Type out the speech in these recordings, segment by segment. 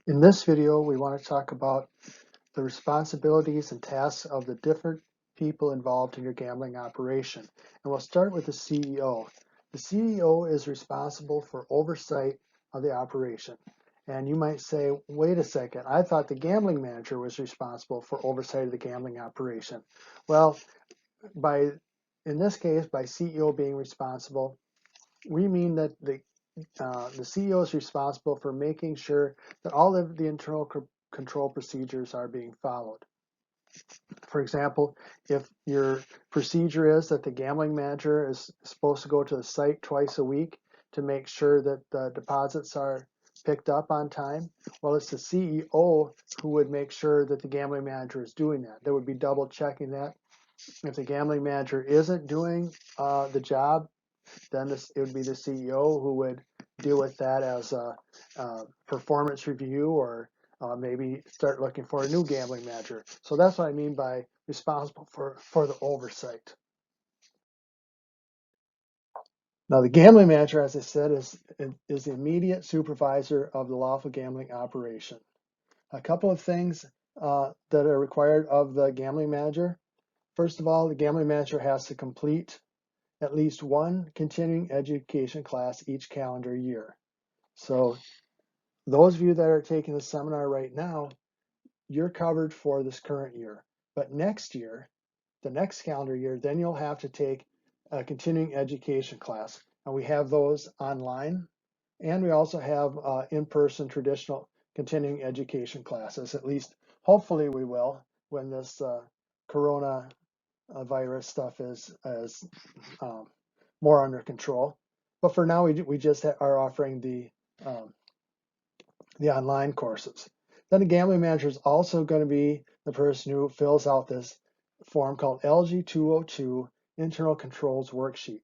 In this video, we want to talk about the responsibilities and tasks of the different people involved in your gambling operation. And we'll start with the CEO. The CEO is responsible for oversight of the operation. And you might say, wait a second, I thought the gambling manager was responsible for oversight of the gambling operation. Well, in this case, by CEO being responsible, we mean that the CEO is responsible for making sure that all of the internal control procedures are being followed. For example, if your procedure is that the gambling manager is supposed to go to the site twice a week to make sure that the deposits are picked up on time, well, it's the CEO who would make sure that the gambling manager is doing that. They would be double checking that. If the gambling manager isn't doing the job, then it would be the CEO who would deal with that as a performance review, or maybe start looking for a new gambling manager. So that's what I mean by responsible for the oversight. Now, the gambling manager, as I said, is the immediate supervisor of the lawful gambling operation. A couple of things that are required of the gambling manager. First of all, the gambling manager has to complete at least one continuing education class each calendar year. So those of you that are taking the seminar right now, you're covered for this current year. But next year, the next calendar year, then you'll have to take a continuing education class. And we have those online, and we also have in-person traditional continuing education classes. At least, hopefully we will, when this corona virus stuff is more under control. But for now, we just are offering the online courses. Then the gambling manager is also going to be the person who fills out this form called LG202 Internal Controls Worksheet.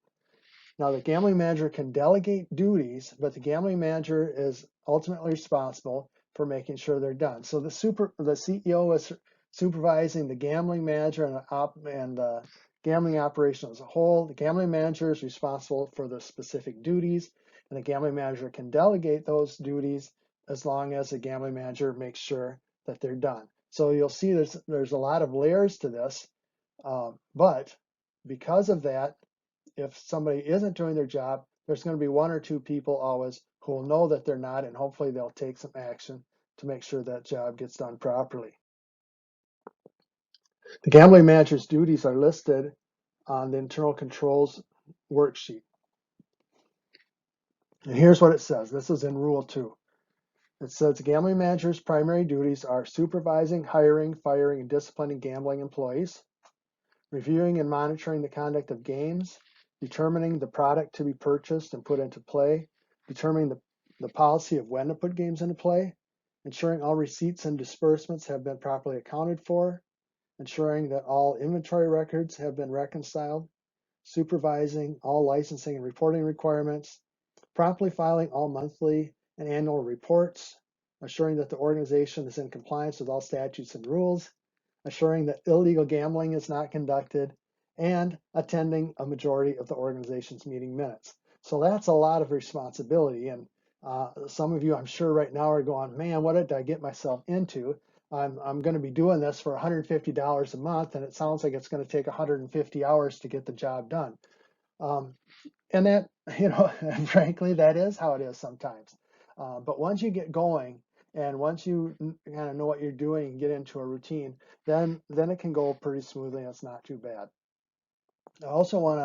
Now, the gambling manager can delegate duties, but the gambling manager is ultimately responsible for making sure they're done. So the CEO is supervising the gambling manager and the gambling operation as a whole. The gambling manager is responsible for the specific duties, and the gambling manager can delegate those duties as long as the gambling manager makes sure that they're done. So you'll see there's a lot of layers to this, but because of that, if somebody isn't doing their job, there's going to be one or two people always who will know that they're not, and hopefully they'll take some action to make sure that job gets done properly. The gambling manager's duties are listed on the internal controls worksheet. And here's what it says. This is in Rule 2. It says the gambling manager's primary duties are supervising, hiring, firing, and disciplining gambling employees, reviewing and monitoring the conduct of games, determining the product to be purchased and put into play, determining the policy of when to put games into play, ensuring all receipts and disbursements have been properly accounted for, ensuring that all inventory records have been reconciled, supervising all licensing and reporting requirements, promptly filing all monthly and annual reports, assuring that the organization is in compliance with all statutes and rules, assuring that illegal gambling is not conducted, and attending a majority of the organization's meeting minutes. So that's a lot of responsibility. And some of you, I'm sure right now are going, man, what did I get myself into? I'm going to be doing this for $150 a month, and it sounds like it's going to take 150 hours to get the job done. And that, frankly, that is how it is sometimes. But once you get going, and once you kind of know what you're doing and get into a routine, then it can go pretty smoothly and it's not too bad. I also want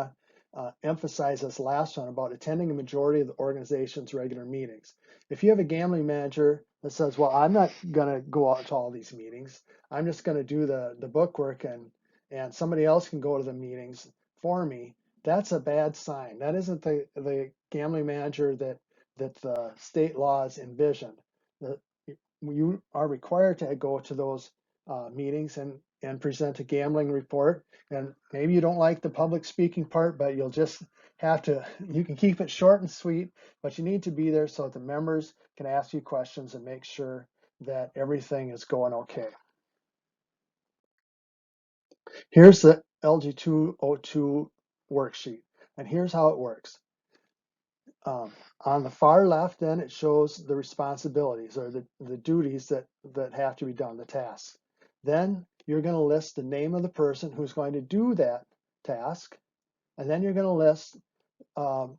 to emphasize this last one about attending a majority of the organization's regular meetings. If you have a gambling manager that says, well, I'm not going to go out to all these meetings, I'm just going to do the book work, and somebody else can go to the meetings for me, that's a bad sign. That isn't the gambling manager that the state laws envisioned. You are required to go to those meetings and present a gambling report. And maybe you don't like the public speaking part, but you'll just have to, you can keep it short and sweet, but you need to be there so that the members can ask you questions and make sure that everything is going okay. Here's the LG202 worksheet, and here's how it works. On the far left, then it shows the responsibilities or the duties that have to be done, the tasks. Then you're going to list the name of the person who's going to do that task, and then you're going to list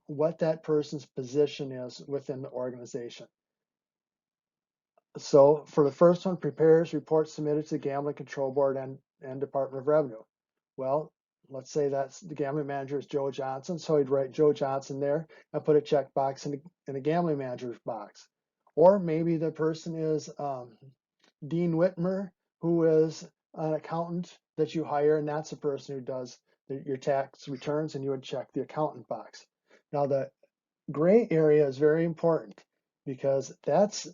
what that person's position is within the organization. So for the first one, prepares reports submitted to the Gambling Control Board and Department of Revenue. Well, let's say that's the gambling manager is Joe Johnson, so he'd write Joe Johnson there and put a checkbox in the gambling manager's box. Or maybe the person is Dean Whitmer, who is an accountant that you hire, and that's the person who does your tax returns, and you would check the accountant box. Now, the gray area is very important because that's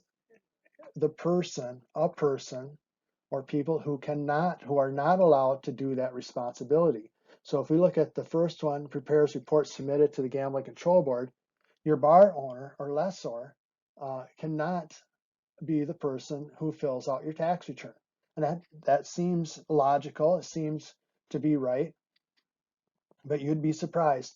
the person, a person, or people who are not allowed to do that responsibility. So if we look at the first one, prepares reports submitted to the Gambling Control Board, your bar owner or lessor cannot be the person who fills out your tax return. And that seems logical, it seems to be right, but you'd be surprised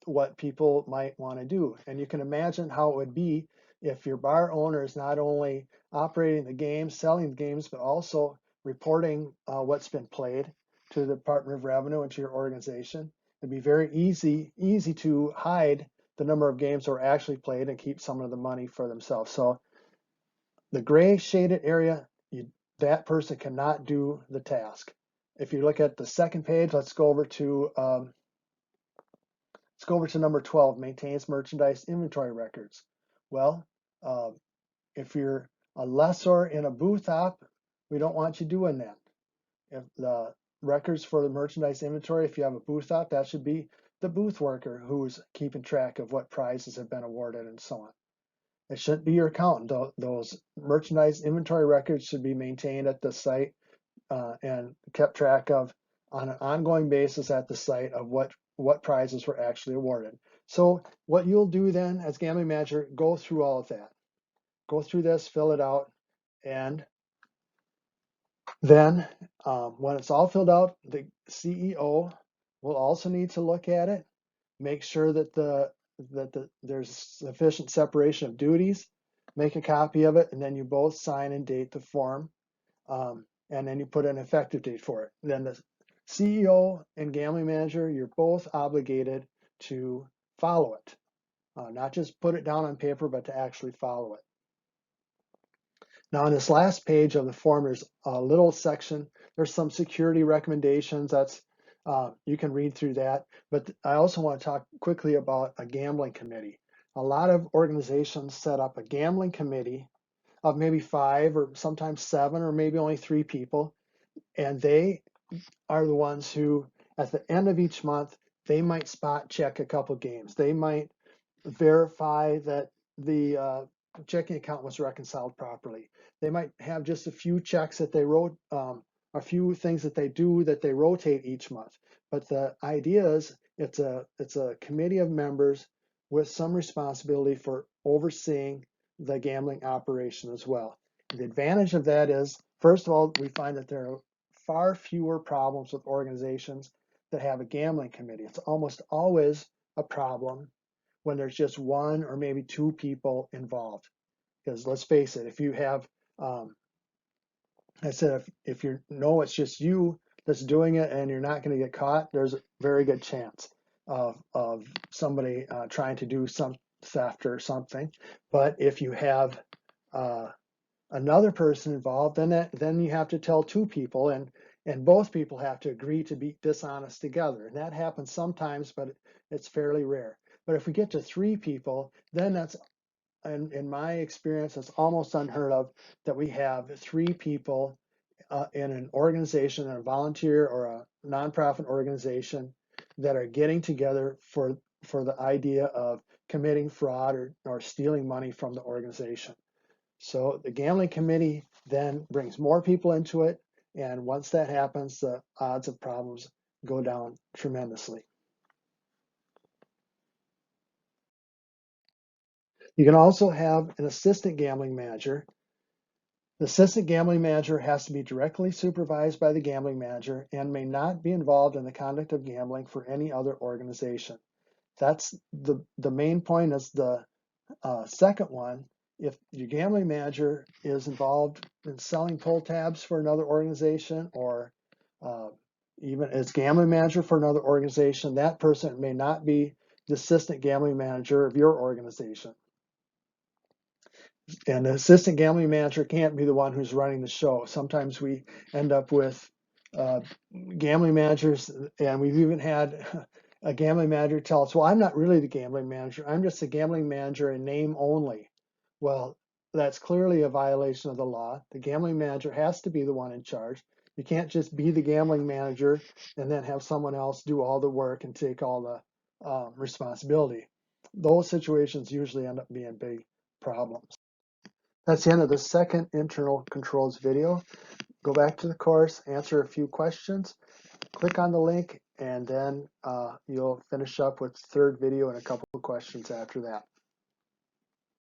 what people might want to do. And you can imagine how it would be if your bar owner is not only operating the games, selling the games, but also reporting what's been played to the Department of Revenue and to your organization. It'd be very easy to hide the number of games that are actually played and keep some of the money for themselves. So the gray shaded area, that person cannot do the task. If you look at the second page, let's go over to number 12, maintains merchandise inventory records. Well, if you're a lessor in a booth op, we don't want you doing that. If the records for the merchandise inventory, if you have a booth op, that should be the booth worker who's keeping track of what prizes have been awarded and so on. It shouldn't be your accountant. Those merchandise inventory records should be maintained at the site and kept track of on an ongoing basis at the site of what prizes were actually awarded. So what you'll do then as gambling manager, go through all of that. Go through this, fill it out, and then when it's all filled out, the CEO will also need to look at it, make sure that there's sufficient separation of duties, make a copy of it, and then you both sign and date the form, and then you put an effective date for it. Then the CEO and gambling manager, you're both obligated to follow it, not just put it down on paper, but to actually follow it. Now on this last page of the form, there's a little section. There's some security recommendations. That's you can read through that. But I also want to talk quickly about a gambling committee. A lot of organizations set up a gambling committee of maybe 5 or sometimes 7 or maybe only 3 people, and they are the ones who, at the end of each month, they might spot check a couple games. They might verify that the checking account was reconciled properly. They might have just a few checks that they wrote, a few things that they do that they rotate each month. But the idea is it's a committee of members with some responsibility for overseeing the gambling operation as well. The advantage of that is, first of all, we find that there are far fewer problems with organizations that have a gambling committee. It's almost always a problem when there's just 1 or maybe 2 people involved. Because let's face it, if you have, I said, if you know it's just you that's doing it and you're not going to get caught, there's a very good chance of somebody trying to do some theft or something. But if you have another person involved, then you have to tell 2 people, and both people have to agree to be dishonest together. And that happens sometimes, but it's fairly rare. But if we get to 3 people, then that's, in my experience, it's almost unheard of that we have 3 people in an organization, a volunteer or a nonprofit organization, that are getting together for the idea of committing fraud or stealing money from the organization. So the gambling committee then brings more people into it, and once that happens, the odds of problems go down tremendously. You can also have an assistant gambling manager. The assistant gambling manager has to be directly supervised by the gambling manager and may not be involved in the conduct of gambling for any other organization. That's the main point is the second one. If your gambling manager is involved in selling pull tabs for another organization, or even as gambling manager for another organization, that person may not be the assistant gambling manager of your organization. And the assistant gambling manager can't be the one who's running the show. Sometimes we end up with gambling managers, and we've even had a gambling manager tell us, well, I'm not really the gambling manager. I'm just a gambling manager in name only. Well, that's clearly a violation of the law. The gambling manager has to be the one in charge. You can't just be the gambling manager and then have someone else do all the work and take all the responsibility. Those situations usually end up being big problems. That's the end of the second internal controls video. Go back to the course, answer a few questions, click on the link, and then you'll finish up with the third video and a couple of questions after that.